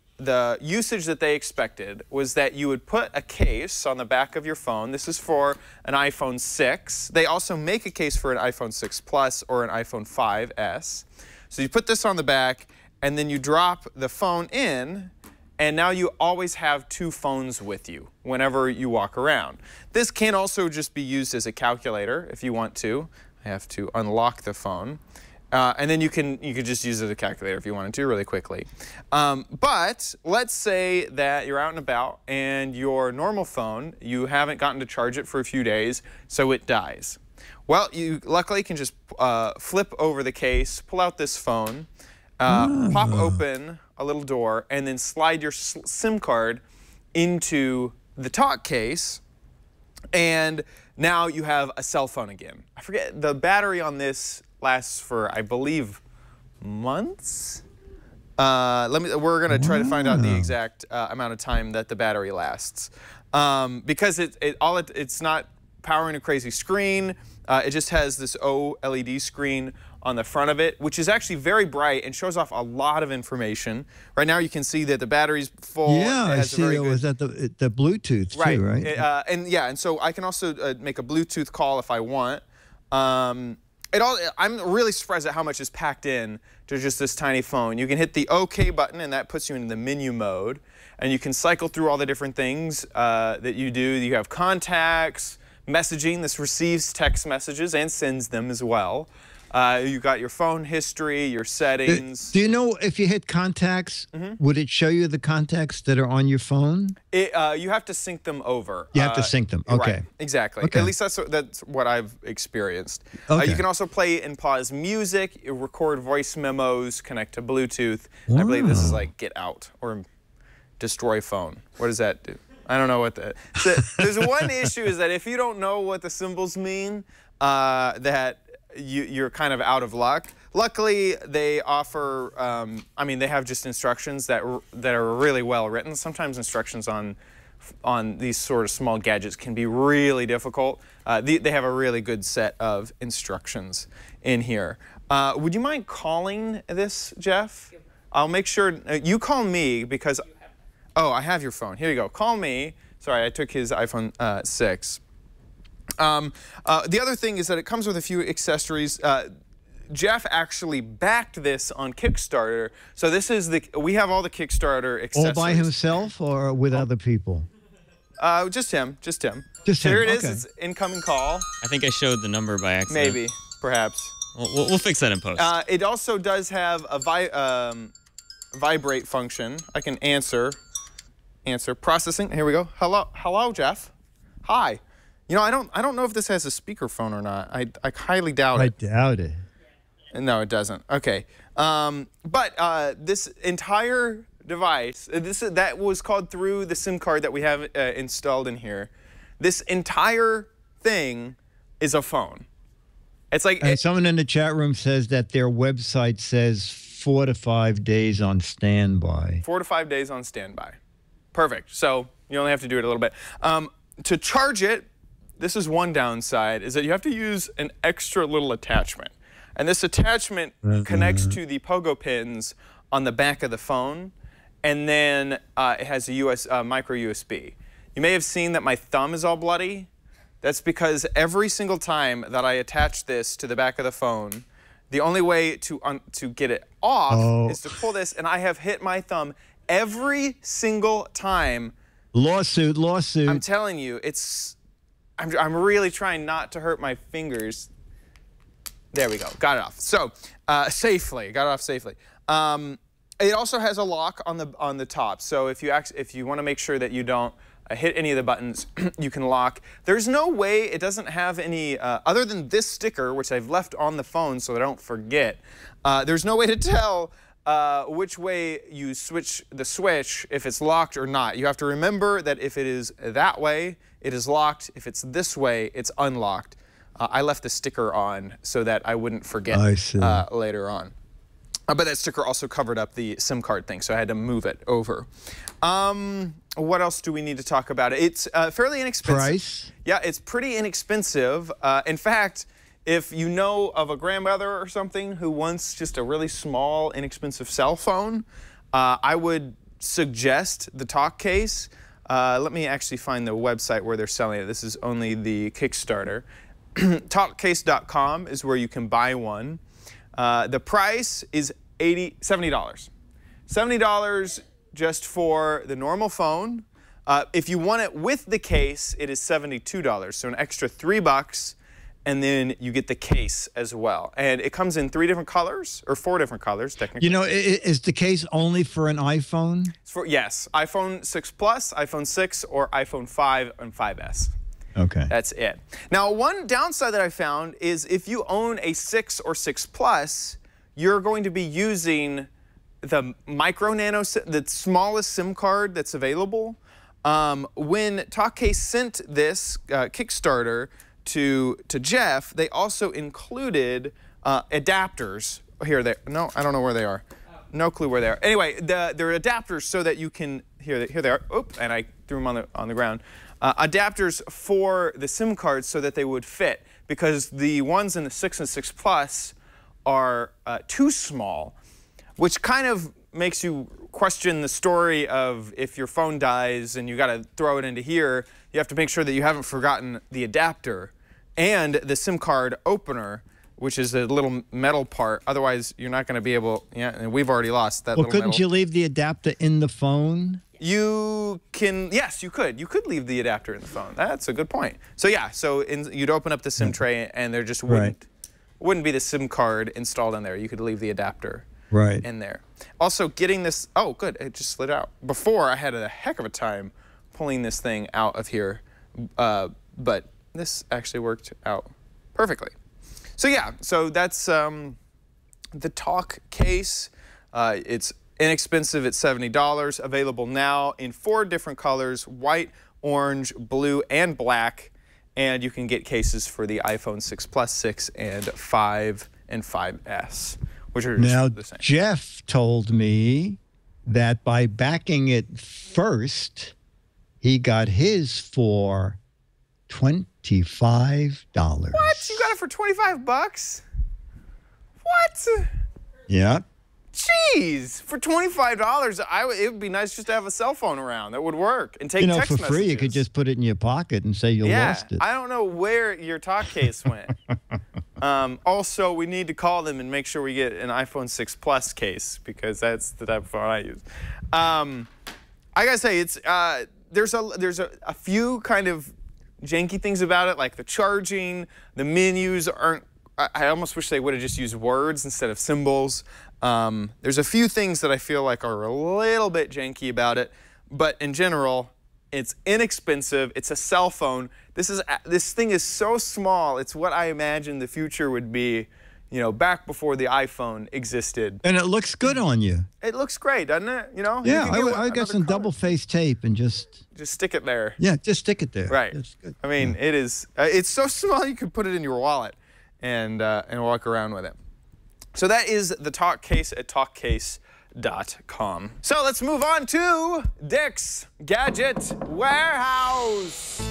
usage that they expected was that you would put a case on the back of your phone. This is for an iPhone 6. They also make a case for an iPhone 6 Plus or an iPhone 5S. So you put this on the back, and then you drop the phone in, and now you always have 2 phones with you whenever you walk around. This can also just be used as a calculator if you want to. I have to unlock the phone. And then you could just use it as a calculator if you wanted to really quickly. But let's say that you're out and about and your normal phone, you haven't gotten to charge it for a few days, so it dies. Well, you luckily can just flip over the case, pull out this phone, pop open a little door, and then slide your SIM card into the Talkase, and now you have a cell phone again. I forget, the battery on this lasts for, I believe, months. We're gonna try to find out the exact amount of time that the battery lasts, because it's not powering a crazy screen. It just has this OLED screen on the front of it, which is actually very bright and shows off a lot of information. Right now, you can see that the battery's full. Yeah, I see. It was at the Bluetooth too, right? And so I can also make a Bluetooth call if I want. I'm really surprised at how much is packed in to just this tiny phone. You can hit the OK button, and that puts you in the menu mode, and you can cycle through all the different things that you do. You have contacts, messaging. This receives text messages and sends them as well. You got your phone history, your settings. Do you know if you hit contacts, would it show you the contacts that are on your phone? You have to sync them over. You have to sync them. Okay. Right, exactly. Okay. At least that's what I've experienced. Okay. You can also play and pause music, record voice memos, connect to Bluetooth. I believe this is like get out or destroy phone. What does that do? I don't know what that. There's one issue is that if you don't know what the symbols mean, that you're kind of out of luck. Luckily, they offer, I mean, they have just instructions that are really well written. Sometimes instructions on these sort of small gadgets can be really difficult. They have a really good set of instructions in here. Would you mind calling this, Jeff? I'll make sure, you call me because, oh, I have your phone. Here you go. Call me. Sorry, I took his iPhone 6. The other thing is that it comes with a few accessories. Jeff actually backed this on Kickstarter, so this is we have all the Kickstarter accessories. All by himself or with other people? Just him. Just him. Here it is. Okay. It's incoming call. I think I showed the number by accident. Maybe, perhaps. We'll fix that in post. It also does have a vibrate function. I can answer processing. Here we go. Hello, Jeff. Hi. You know, I don't know if this has a speakerphone or not. I highly doubt it. I doubt it. No, it doesn't. Okay. But this entire device, that was called through the SIM card that we have installed in here. This entire thing is a phone. It's like someone in the chat room says that their website says 4 to 5 days on standby. 4 to 5 days on standby. Perfect. So you only have to do it a little bit. To charge it, this is one downside, is that you have to use an extra little attachment. And this attachment connects to the pogo pins on the back of the phone, and then it has a micro USB. You may have seen that my thumb is all bloody. That's because every single time that I attach this to the back of the phone, the only way to get it off is to pull this, and I have hit my thumb every single time. Lawsuit, lawsuit. I'm telling you, I'm really trying not to hurt my fingers. There we go, got it off. So safely, got it off safely. It also has a lock on the top. So if you want to make sure that you don't hit any of the buttons, you can lock. There's no way, it doesn't have any, other than this sticker, which I've left on the phone so I don't forget, there's no way to tell which way you switch the switch, if it's locked or not. You have to remember that if it is that way, it is locked. If it's this way, it's unlocked. I left the sticker on so that I wouldn't forget later on. But that sticker also covered up the SIM card thing, so I had to move it over. What else do we need to talk about? It's fairly inexpensive. Price? Yeah, it's pretty inexpensive. In fact, if you know of a grandmother or something who wants just a really small, inexpensive cell phone, I would suggest the Talkase. Let me actually find the website where they're selling it. This is only the Kickstarter. Talkase.com is where you can buy one. The price is $70. $70 just for the normal phone. If you want it with the case, it is $72. So an extra $3, and then you get the case as well. And it comes in 3 different colors, or 4 different colors, technically. You know, is the case only for an iPhone? Yes, iPhone 6 Plus, iPhone 6, or iPhone 5 and 5S. Okay. That's it. Now, one downside that I found is if you own a 6 or 6 Plus, you're going to be using the micro nano, the smallest SIM card that's available. When Talkase sent this Kickstarter to Jeff, they also included adapters. Here, no, I don't know where they are. No clue where they are. Anyway, they're adapters so that you can, here they are. Oop, and I threw them on the ground. Adapters for the SIM cards so that they would fit, because the ones in the 6 and 6 Plus are too small, which kind of makes you question the story of if your phone dies and you got to throw it into here, you have to make sure that you haven't forgotten the adapter and the SIM card opener, which is a little metal part. Otherwise, you're not going to be able, and we've already lost that little metal. Well, couldn't you leave the adapter in the phone? You can, yes, you could. You could leave the adapter in the phone. That's a good point. So yeah, you'd open up the SIM tray and there just wouldn't be the SIM card installed in there. You could leave the adapter in there. Also, getting this, oh good, it just slid out. Before, I had a heck of a time pulling this thing out of here, but this actually worked out perfectly. So yeah, so that's the Talkase. It's inexpensive at $70, available now in 4 different colors: white, orange, blue, and black. And you can get cases for the iPhone 6 Plus, 6, and 5 and 5S, which are now, the same. Jeff told me that by backing it first, he got his for $25. What? You got it for 25 bucks? What? Yeah. Jeez, for $25, it would be nice just to have a cell phone around that would work and take text for free, messages. You could just put it in your pocket and say you lost it. I don't know where your Talkase went. Also, we need to call them and make sure we get an iPhone 6 Plus case, because that's the type of phone I use. I gotta say, it's there's a few kind of janky things about it, like the charging. The menus aren't. I almost wish they would have just used words instead of symbols. There's a few things that I feel like are a little bit janky about it, but in general, it's inexpensive. It's a cell phone. This thing is so small. It's what I imagine the future would be, back before the iPhone existed. And it looks good on you. It looks great, doesn't it? Yeah, I got some double-faced tape and just stick it there. Yeah, just stick it there. Right. That's good. I mean, it is. It's so small you could put it in your wallet and walk around with it. So that is the Talkase at Talkase.com. So let's move on to Dick's Gadget Warehouse.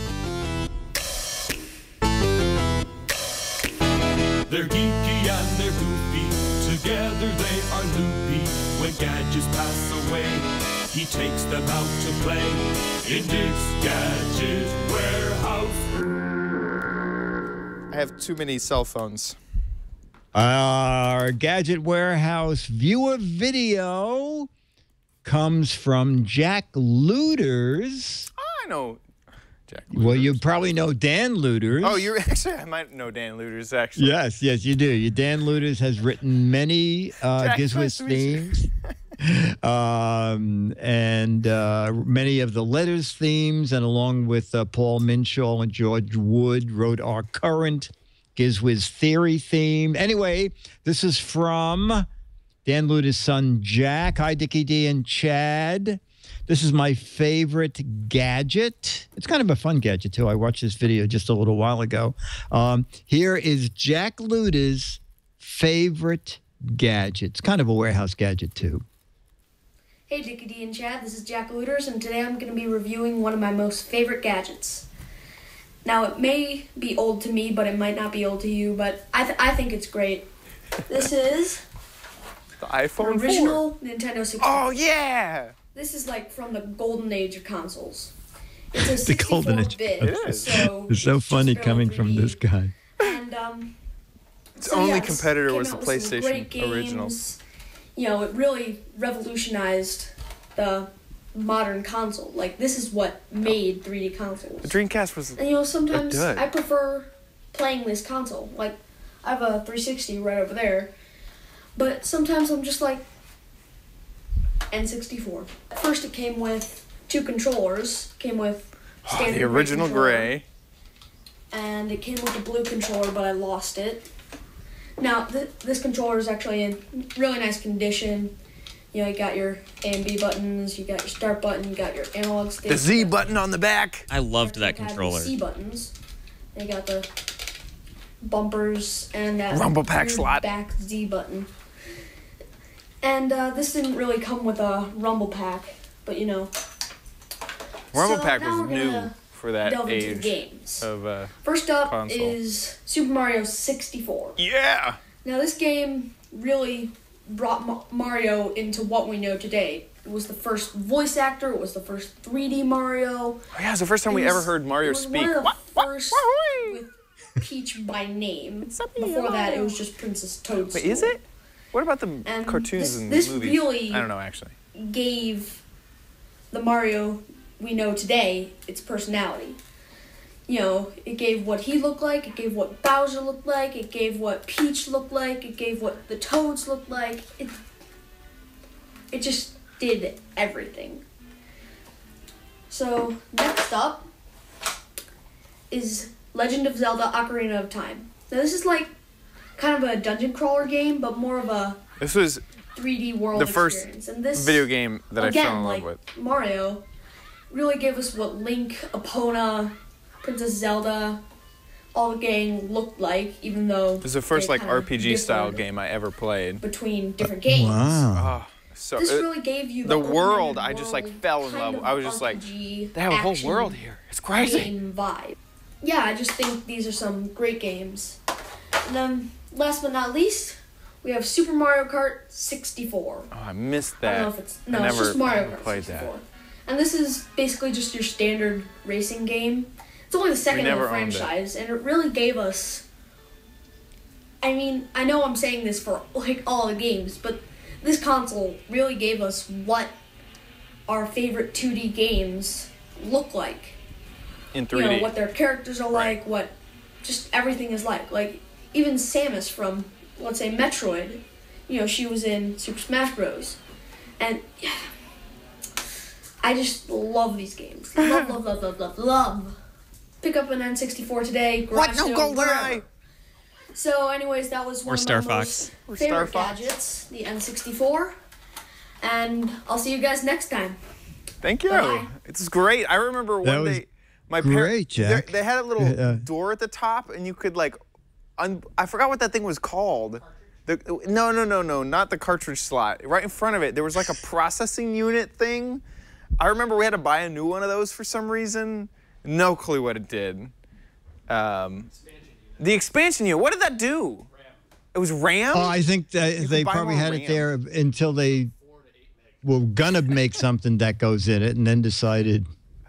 They're geeky and they're goofy, together they are loopy. When gadgets pass away, he takes them out to play in Dick's Gadget Warehouse. I have too many cell phones. Our Gadget Warehouse viewer video comes from Jack Looters. Oh, I know Jack Looters. Well, you probably know Dan Looters. Oh, I might know Dan Looters, actually. Yes, you do. Dan Looters has written many Giz Wiz themes. And many of the letters themes, and along with Paul Minshaw and George Wood, wrote our current Giz Wiz Theory theme. Anyway, this is from Dan Luda's son, Jack. Hi, Dickie D and Chad. This is my favorite gadget. It's kind of a fun gadget, too. I watched this video just a little while ago. Here is Jack Luda's favorite gadget. It's kind of a warehouse gadget, too. Hey, Dickie D and Chad. This is Jack Looters, and today I'm going to be reviewing one of my most favorite gadgets. Now, it may be old to me, but it might not be old to you, but I think it's great. This is the iPhone 4. Original Nintendo 64. Oh, yeah! This is like from the golden age of consoles. It's a The golden age. 64-bit. It is. So It's so funny it's coming from this guy. And, Its only competitor came was the out with some great PlayStation original. games. It really revolutionized the modern console. Like, this is what made 3D consoles. The Dreamcast was And sometimes good. I prefer playing this console. Like, I have a 360 right over there. But sometimes I'm just like, N64. First it came with 2 controllers. Came with standard the original gray. And it came with a blue controller, but I lost it. Now, this controller is actually in really nice condition. You got your A and B buttons, you got your start button, you got your analog stick. The Z button on the back. I loved that controller. C buttons. They got the bumpers and that Rumble pack weird slot. back Z button. And this didn't really come with a rumble pack, but you know. Rumble So pack now was we're new gonna for that delve into the age games. of First up console. is Super Mario 64. Yeah! Now this game really brought Mario into what we know today. It was the first voice actor. It was the first 3D Mario. Oh, yeah, it's the first time we ever heard Mario speak. It was one of the first with Peach by name. Before that, it was just Princess Toadstool. Wait, is it? What about the And cartoons and this movies? really I don't know, actually. gave the Mario we know today its personality. You know, it gave what he looked like, it gave what Bowser looked like, it gave what Peach looked like, it gave what the Toads looked like. It just did everything. So, next up is Legend of Zelda Ocarina of Time. Now this is like kind of a dungeon crawler game, but more of a This was 3D world the first experience. And this, video game that again, I fell in love like with. Mario really gave us what Link, Epona, Princess Zelda, all the gang looked like, even though This is the first they like kinda RPG style differed game I ever played. between different games. Wow. Oh, so This really gave you the open-ended world. I just like world, fell in kind love. of I was just like, RPG they have a whole action world here. It's crazy. game vibe. Yeah, I just think these are some great games. And then, last but not least, we have Super Mario Kart 64. Oh, I missed I that. don't know if it's I no, it's never just Mario Kart played 64. that. And this is basically just your standard racing game. It's only the second in the never owned it. franchise, and it really gave us. I mean, I know I'm saying this for like all the games, but this console really gave us what our favorite 2D games look like. In 3D. You know, what their characters are like, what just everything is like. Like, even Samus from, let's say, Metroid, you know, she was in Super Smash Bros. And, yeah, I just love these games. Love, love, love, love, love, love. Pick up an N64 today. What? No, Garage go sale, wherever. away. So, anyways, that was one Or of Star my Fox. most Or Star favorite Fox. gadgets, the N64. And I'll see you guys next time. Thank you. Bye. It's great. I remember That one was day, my great, parents Jack. they had a little Yeah. door at the top, and you could like, I forgot what that thing was called. No, not the cartridge slot. Right in front of it, there was like a processing unit thing. I remember we had to buy a new one of those for some reason. No clue what it did. The expansion unit. What did that do? It was RAM? Oh, I think that they buy probably more had RAM. it there until they were gonna make something that goes in it, and then decided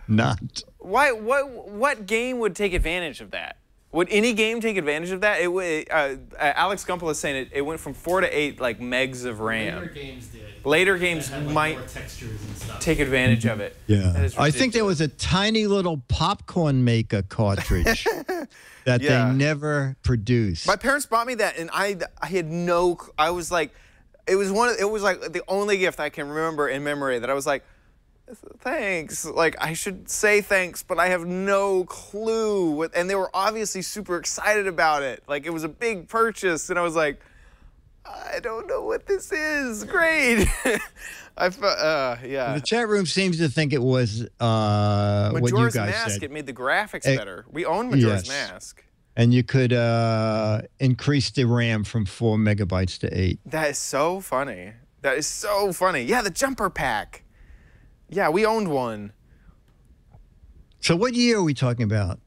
not. Why? What game would take advantage of that? Would any game take advantage of that? It would. Alex Gumpel is saying it went from 4 to 8 like megs of RAM. Later games did. Later games That had, like, might more textures and stuff. take advantage of it. That Yeah, is I think there was a tiny little popcorn maker cartridge that Yeah. they never produced. My parents bought me that, and I had no. I was like, it was like the only gift I can remember in memory that I was like, thanks. Like I should say thanks, but I have no clue. And they were obviously super excited about it. Like it was a big purchase, and I was like, I don't know what this is. Great. I felt, yeah. The chat room seems to think it was what you Majora's guys Mask. said. It made the graphics better. We own Majora's yes. Mask. And you could increase the RAM from 4 megabytes to 8. That is so funny. That is so funny. Yeah, the jumper pack. Yeah, we owned one. So what year are we talking about?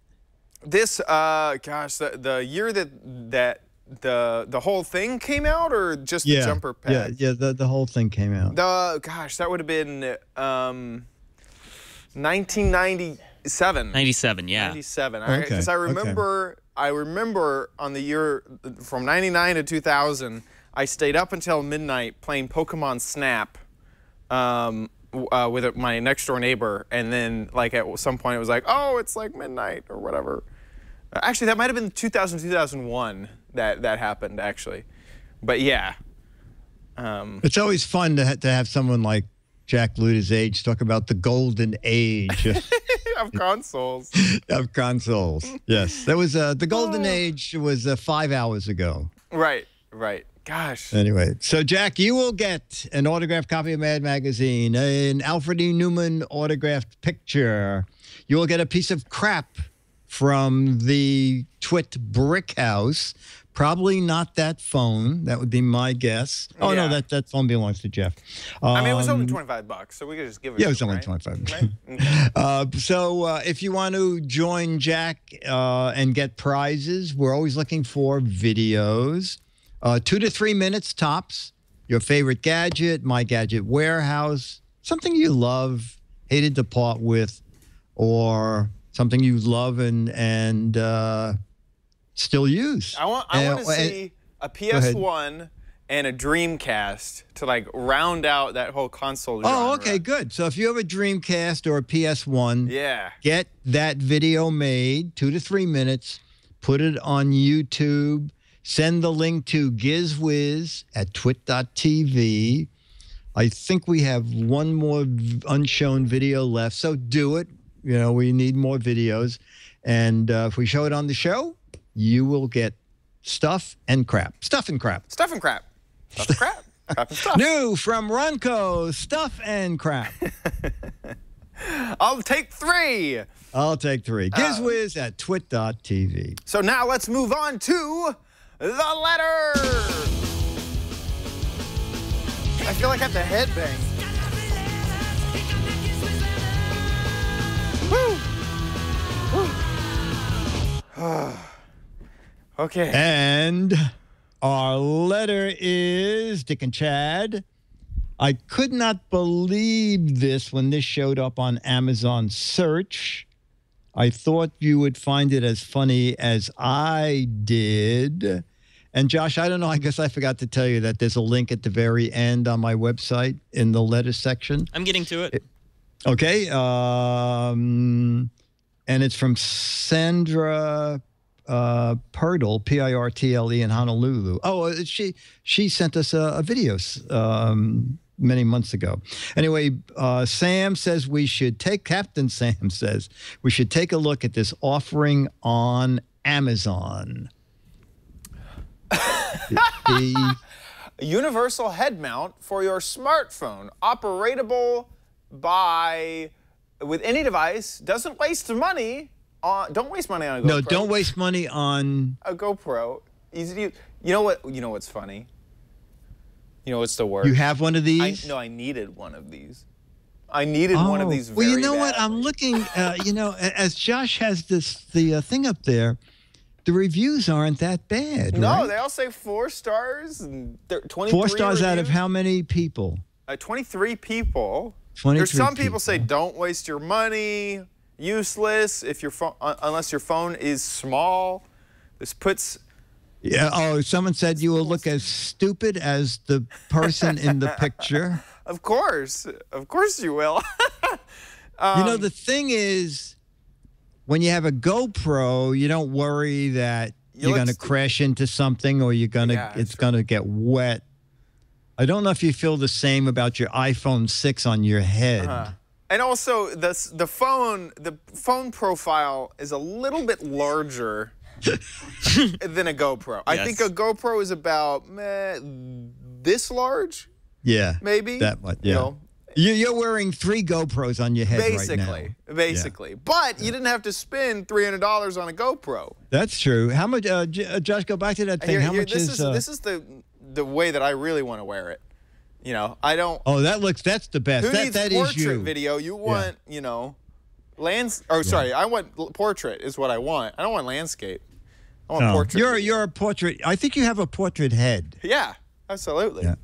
This, gosh, the year that the whole thing came out, or just the jumper pack? Yeah, the whole thing came out. Gosh, that would have been 1997. 97, yeah. 97. Okay, Because I remember on the year from 99 to 2000, I stayed up until midnight playing Pokemon Snap with my next door neighbor, and then like at some point it was like, oh, it's like midnight or whatever. Actually, that might have been 2000, 2001 that happened actually, but yeah. It's always fun to have someone like Jack Luda's age talk about the golden age of consoles. of consoles. Yes, that was the golden age was 5 hours ago. Right. Gosh. Anyway, so Jack, you will get an autographed copy of Mad Magazine, an Alfred E. Newman autographed picture. You will get a piece of crap from the Twit Brick House. Probably not that phone. That would be my guess. Oh, Yeah. no, that phone belongs to Jeff. I mean, it was only $25, so we could just give it. Yeah, it was to him, only right? 25. Right? Okay. So if you want to join Jack and get prizes, we're always looking for videos. 2 to 3 minutes tops. Your favorite gadget, my Gadget Warehouse, something you love, hated to part with, or something you love and still use. I want to see a PS1 and a Dreamcast to like round out that whole console genre. Oh, okay, good. So if you have a Dreamcast or a PS1, Yeah. get that video made, 2 to 3 minutes, put it on YouTube, send the link to Giz Wiz at twit.tv. I think we have one more unshown video left, so do it. You know, we need more videos. And if we show it on the show, you will get stuff and crap. Stuff and crap. Stuff and crap. Stuff and crap. Crap and stuff. New from Ronco, stuff and crap. I'll take 3. I'll take 3. Giz Wiz at twit.tv. So now let's move on to the letter. I feel like I have to headbang. Woo. Okay. And our letter is Dick and Chad. I could not believe this when this showed up on Amazon search. I thought you would find it as funny as I did. And Josh, I don't know, I guess I forgot to tell you that there's a link at the very end on my website in the letter section. I'm getting to it. Okay. And it's from Sandra Pirtle, Pirtle in Honolulu. Oh, she sent us a video many months ago. Anyway, Sam says Captain Sam says we should take a look at this offering on Amazon. A universal head mount for your smartphone, operatable with any device, doesn't waste money. Don't waste money on a GoPro. No, don't waste money on a GoPro. You know what? You know what's funny? You know what's the worst? You have one of these? I needed one of these. I needed one of these. Well, you know what? badly. I'm looking. You know, as Josh has the thing up there, the reviews aren't that bad. No, right? they all say 4 stars and 23 4 stars out of reviews. how many people? 23 people. 23 There's some people say don't waste your money, useless if your phone unless your phone is small. This puts. Yeah. Oh, someone said you will look as stupid as the person in the picture. Of course you will. You know, the thing is, when you have a GoPro, you don't worry that you're going to crash into something or it's going to get wet. I don't know if you feel the same about your iPhone 6 on your head. And also, the phone profile is a little bit larger than a GoPro. I think a GoPro is about this large. Yeah. Maybe. That much, yeah. You know, you're wearing 3 GoPros on your head right now. Basically. But you didn't have to spend $300 on a GoPro. That's true. How much, Josh, go back to that thing. How much is... This is the way that I really want to wear it. You know, I don't... Oh, that's the best. Who needs that portrait is you. video? You want, you know, sorry, I want portrait is what I want. I don't want landscape. I want portrait. You're a portrait. I think you have a portrait head. Yeah, absolutely. Yeah.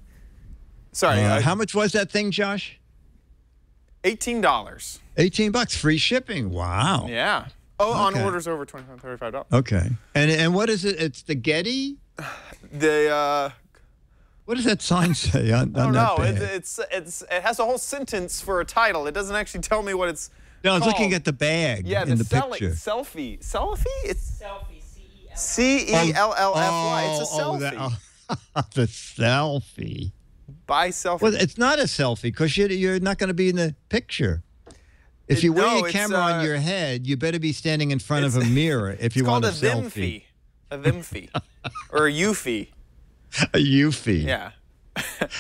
Sorry. How much was that thing, Josh? $18. $18, free shipping. Wow. Yeah. Oh, on orders over $35. Okay. And what is it? It's the Getty? What does that sign say on that bag? It has a whole sentence for a title. It doesn't actually tell me what it's No, I was called. looking at the bag in the picture. Selfie. Selfie? It's Selfie. C-E-L-L-F-Y. It's a selfie. The selfie. Buy selfie. Well, it's not a selfie because you're not going to be in the picture. If you wear your camera on your head, you better be standing in front of a mirror if you want a selfie. A thimfie. Or a eufy. A eufy. Yeah.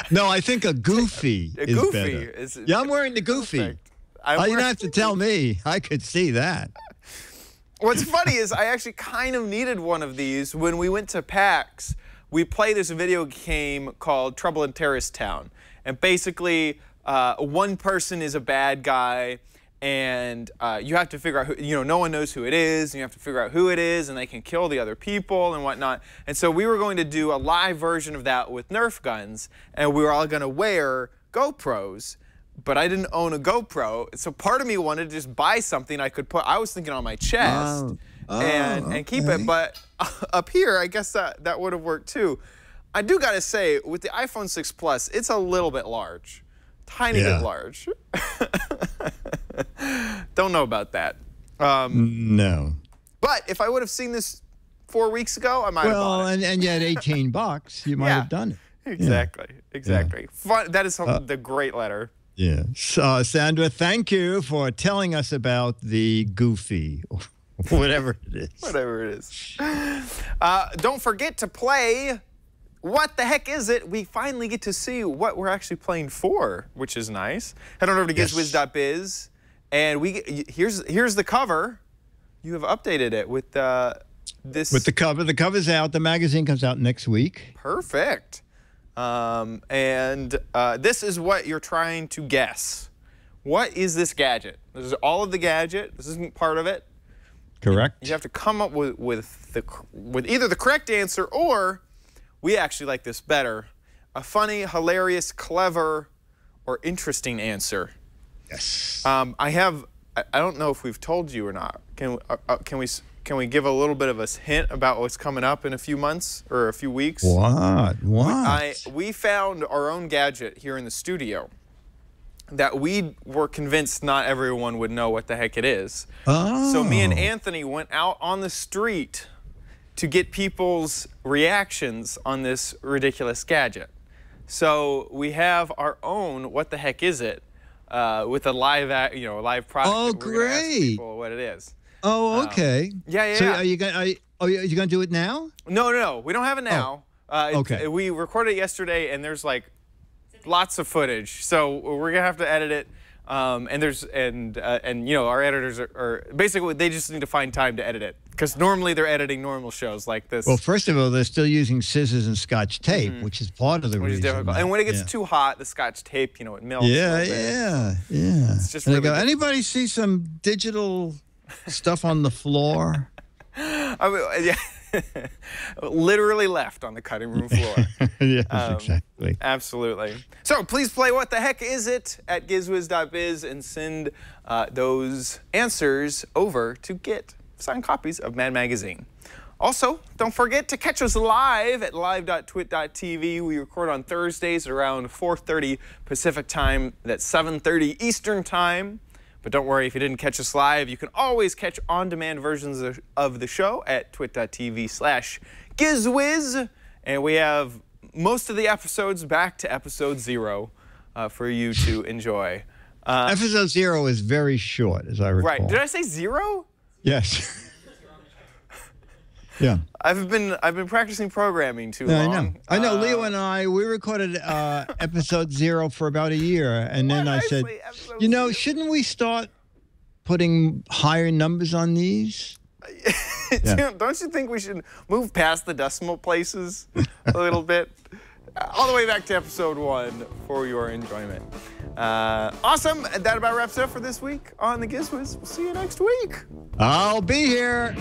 No, I think a goofy is goofy better. I'm wearing the goofy. You don't have to tell me. I could see that. What's funny is I actually kind of needed one of these when we went to PAX. We play this video game called Trouble in Terrorist Town. And basically, one person is a bad guy, and you have to figure out who, no one knows who it is, and you have to figure out who it is, and they can kill the other people and whatnot. And so we were going to do a live version of that with Nerf guns, and we were all going to wear GoPros, but I didn't own a GoPro. So part of me wanted to just buy something I could put, I was thinking on my chest and keep it, but up here, I guess that would have worked too. I do got to say, with the iPhone 6 Plus, it's a little bit large. Tiny bit large. Don't know about that. No. But if I would have seen this 4 weeks ago, I might have bought it. And yet $18, you might have done it. Exactly. Exactly. Fun, that is the great letter. Yeah. So, Sandra, thank you for telling us about the Goofy, or whatever it is. Whatever it is. Don't forget to play What the Heck Is It? We finally get to see what we're actually playing for, which is nice. Head on over to gizwiz.biz, and here's the cover. You have updated it with this. With the cover. The cover's out. The magazine comes out next week. Perfect. This is what you're trying to guess. What is this gadget? This is all of the gadget. This isn't part of it. Correct. You have to come up with either the correct answer, or we actually like this better, a funny, hilarious, clever, or interesting answer. Yes. I don't know if we've told you or not. Can we give a little bit of a hint about what's coming up in a few months or a few weeks? What? We found our own gadget here in the studio that we were convinced not everyone would know what the heck it is. Oh. So me and Anthony went out on the street to get people's reactions on this ridiculous gadget. So we have our own What the Heck Is It? With a live product. Oh, that we're gonna ask great! people what it is. Oh, okay. So are you gonna do it now? No. We don't have it now. Okay. We recorded it yesterday, and there's like lots of footage, so we're gonna have to edit it. Our editors are basically, they just need to find time to edit it, because normally they're editing normal shows like this. Well, first of all, they're still using scissors and Scotch tape, which is part of the reason. Which is difficult. And when it gets too hot, the Scotch tape, it melts. Yeah. It's just and really they go, anybody see some digital stuff on the floor? Literally left on the cutting room floor. Yes, exactly. Absolutely. So please play What the Heck Is It at gizwiz.biz and send those answers over to get signed copies of Mad Magazine. Also, don't forget to catch us live at live.twit.tv. We record on Thursdays at around 4:30 Pacific time. That's 7:30 Eastern time. But don't worry, if you didn't catch us live, you can always catch on-demand versions of the show at twit.tv/Giz Wiz. And we have most of the episodes back to episode 0 for you to enjoy. Episode 0 is very short, as I recall. Right. Did I say 0? Yes. Yeah. I've been practicing programming too long. I know. Leo and we recorded episode 0 for about a year, and then I said, shouldn't we start putting higher numbers on these? Don't you think we should move past the decimal places a little bit? All the way back to episode 1 for your enjoyment. Awesome. That about wraps it up for this week on the Giz Wiz. We'll see you next week. I'll be here.